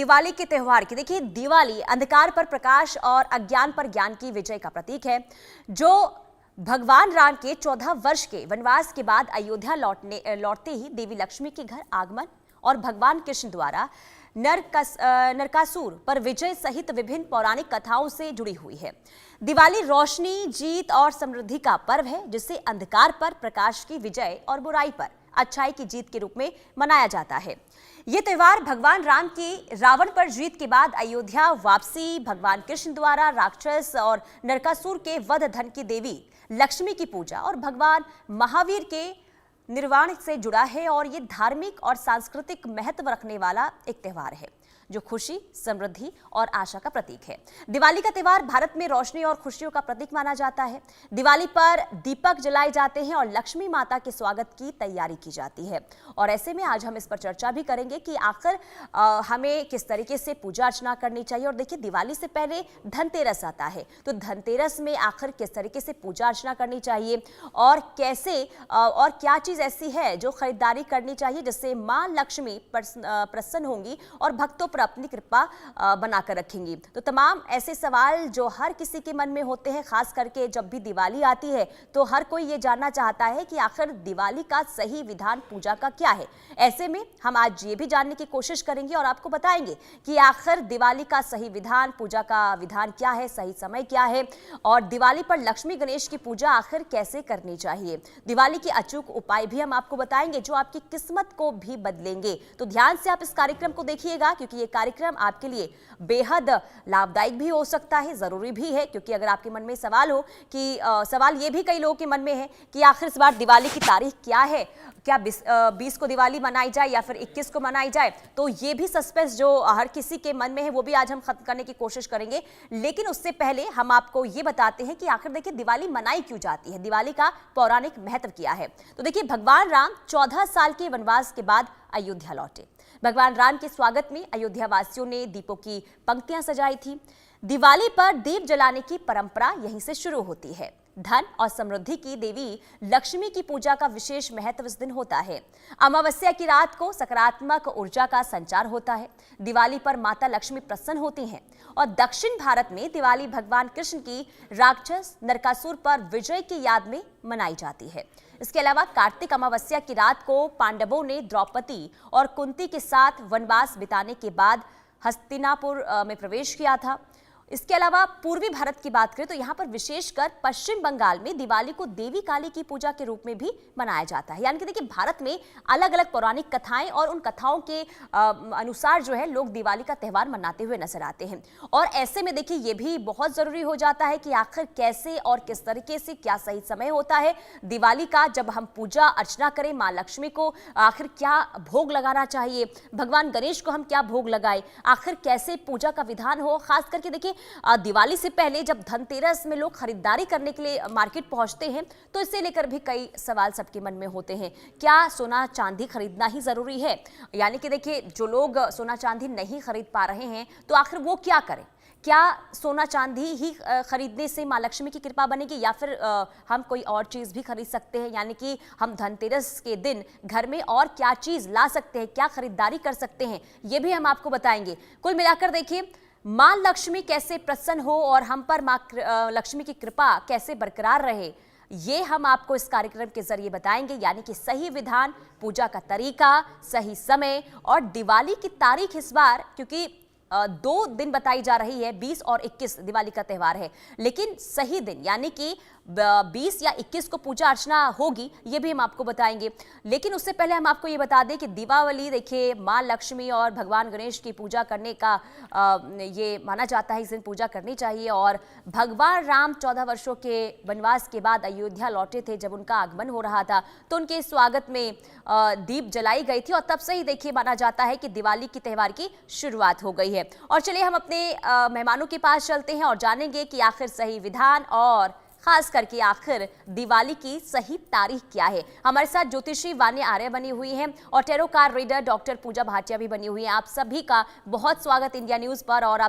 दिवाली के त्योहार की देखिए, दिवाली अंधकार पर प्रकाश और अज्ञान पर ज्ञान की विजय का प्रतीक है। जो भगवान राम के 14 वर्ष के वनवास के बाद अयोध्या लौटते ही देवी लक्ष्मी के घर आगमन और भगवान कृष्ण द्वारा नरकासुर पर विजय सहित विभिन्न पौराणिक कथाओं से जुड़ी हुई है। दिवाली रोशनी, जीत और समृद्धि का पर्व है, जिसे अंधकार पर प्रकाश की विजय और बुराई पर अच्छाई की जीत के रूप में मनाया जाता है। ये त्योहार भगवान राम की रावण पर जीत के बाद अयोध्या वापसी, भगवान कृष्ण द्वारा राक्षस और नरकासुर के वध, धन की देवी लक्ष्मी की पूजा और भगवान महावीर के निर्वाण से जुड़ा है और ये धार्मिक और सांस्कृतिक महत्व रखने वाला एक त्योहार है जो खुशी, समृद्धि और आशा का प्रतीक है। दिवाली का त्योहार भारत में रोशनी और खुशियों का प्रतीक माना जाता है। दिवाली पर दीपक जलाए जाते हैं और लक्ष्मी माता के स्वागत की तैयारी की जाती है। और ऐसे में आज हम इस पर चर्चा भी करेंगे कि आखिर हमें किस तरीके से पूजा अर्चना करनी चाहिए। और देखिए, दिवाली से पहले धनतेरस आता है, तो धनतेरस में आखिर किस तरीके से पूजा अर्चना करनी चाहिए और कैसे और क्या चीज ऐसी है जो खरीदारी करनी चाहिए जिससे माँ लक्ष्मी प्रसन्न होंगी और भक्तों अपनी कृपा बनाकर रखेंगी। तो तमाम ऐसे सवाल जो हर किसी के मन में होते हैं, खास करके जब भी दिवाली आती है तो हर कोई ये जानना चाहता है कि आखिर दिवाली का सही विधान पूजा का क्या है। ऐसे में हम आज ये भी जानने की कोशिश करेंगे और आपको बताएंगे कि आखिर दिवाली का सही विधान, पूजा का विधान क्या है, सही समय क्या है और दिवाली पर लक्ष्मी गणेश की पूजा आखिर कैसे करनी चाहिए। दिवाली के अचूक उपाय भी हम आपको बताएंगे जो आपकी किस्मत को भी बदलेंगे। तो ध्यान से आप इस कार्यक्रम को देखिएगा, क्योंकि ये कार्यक्रम आपके लिए बेहद लाभदायक भी हो सकता है, जरूरी भी है। क्योंकि अगर आपके मन में सवाल हो कि सवाल ये भी कई लोगों के मन में है कि आखिर इस बार दिवाली की तारीख क्या है, क्या 20 को दिवाली मनाई जाए या फिर 21 को मनाई जाए, तो ये भी सस्पेंस जो हर किसी के मन में है वो भी आज हम खत्म करने की कोशिश करेंगे। लेकिन उससे पहले हम आपको ये बताते हैं कि आखिर देखिए, दिवाली मनाई क्यों जाती है, दिवाली का पौराणिक महत्व क्या है। तो देखिए, भगवान राम 14 साल के वनवास के बाद अयोध्या लौटे। भगवान राम के स्वागत में अयोध्या वासियों ने दीपों की पंक्तियां सजाई थी। दिवाली पर दीप जलाने की परंपरा यहीं से शुरू होती है। धन और समृद्धि की देवी लक्ष्मी की पूजा का विशेष महत्व इस दिन होता है। अमावस्या की रात को सकारात्मक ऊर्जा का संचार होता है। दिवाली पर माता लक्ष्मी प्रसन्न होती हैं और दक्षिण भारत में दिवाली भगवान कृष्ण की राक्षस नरकासुर पर विजय की याद में मनाई जाती है। इसके अलावा कार्तिक अमावस्या की रात को पांडवों ने द्रौपदी और कुंती के साथ वनवास बिताने के बाद हस्तिनापुर में प्रवेश किया था। इसके अलावा पूर्वी भारत की बात करें तो यहाँ पर विशेषकर पश्चिम बंगाल में दिवाली को देवी काली की पूजा के रूप में भी मनाया जाता है। यानी कि देखिए, भारत में अलग अलग पौराणिक कथाएं और उन कथाओं के अनुसार जो है लोग दिवाली का त्यौहार मनाते हुए नजर आते हैं। और ऐसे में देखिए, ये भी बहुत जरूरी हो जाता है कि आखिर कैसे और किस तरीके से क्या सही समय होता है दिवाली का, जब हम पूजा अर्चना करें माँ लक्ष्मी को, आखिर क्या भोग लगाना चाहिए, भगवान गणेश को हम क्या भोग लगाए, आखिर कैसे पूजा का विधान हो। खास करके देखिए, दिवाली से पहले जब धनतेरस में लोग खरीदारी करने के लिए मार्केट पहुंचते हैं तो इसे लेकर भी कई सवाल सबके मन में होते हैं। क्या सोना चांदी खरीदना ही जरूरी है? यानी कि देखिए, जो लोग सोना चांदी नहीं खरीद पा रहे हैं तो आखिर वो क्या करें? क्या सोना चांदी ही खरीदने से माँ लक्ष्मी की कृपा बनेगी या फिर हम कोई और चीज़ भी खरीद सकते हैं? यानी कि हम धनतेरस के दिन घर में और क्या चीज़ ला सकते हैं, क्या खरीदारी कर सकते हैं, ये भी हम आपको बताएंगे। कुल मिलाकर देखिए, माँ लक्ष्मी कैसे प्रसन्न हो और हम पर माँ लक्ष्मी की कृपा कैसे बरकरार रहे, ये हम आपको इस कार्यक्रम के जरिए बताएंगे। यानी कि सही विधान, पूजा का तरीका, सही समय और दिवाली की तारीख इस बार, क्योंकि 2 दिन बताई जा रही है, 20 और 21 दिवाली का त्यौहार है, लेकिन सही दिन यानी कि 20 या 21 को पूजा अर्चना होगी, ये भी हम आपको बताएंगे। लेकिन उससे पहले हम आपको ये बता दें कि दीपावली देखिए, माँ लक्ष्मी और भगवान गणेश की पूजा करने का ये माना जाता है, इस दिन पूजा करनी चाहिए। और भगवान राम 14 वर्षों के वनवास के बाद अयोध्या लौटे थे। जब उनका आगमन हो रहा था तो उनके स्वागत में दीप जलाई गई थी और तब से ही देखिए माना जाता है कि दिवाली की त्यौहार की शुरुआत हो गई है। और चलिए, हम अपने मेहमानों के पास चलते हैं और जानेंगे कि आखिर सही विधान और खास करके आखिर दिवाली की सही तारीख क्या है। हमारे साथ ज्योतिषी वानी आर्य बनी हुई हैं और टैरो कार्ड रीडर डॉक्टर पूजा भाटिया भी बनी हुई हैं। आप सभी का बहुत स्वागत इंडिया न्यूज पर और आप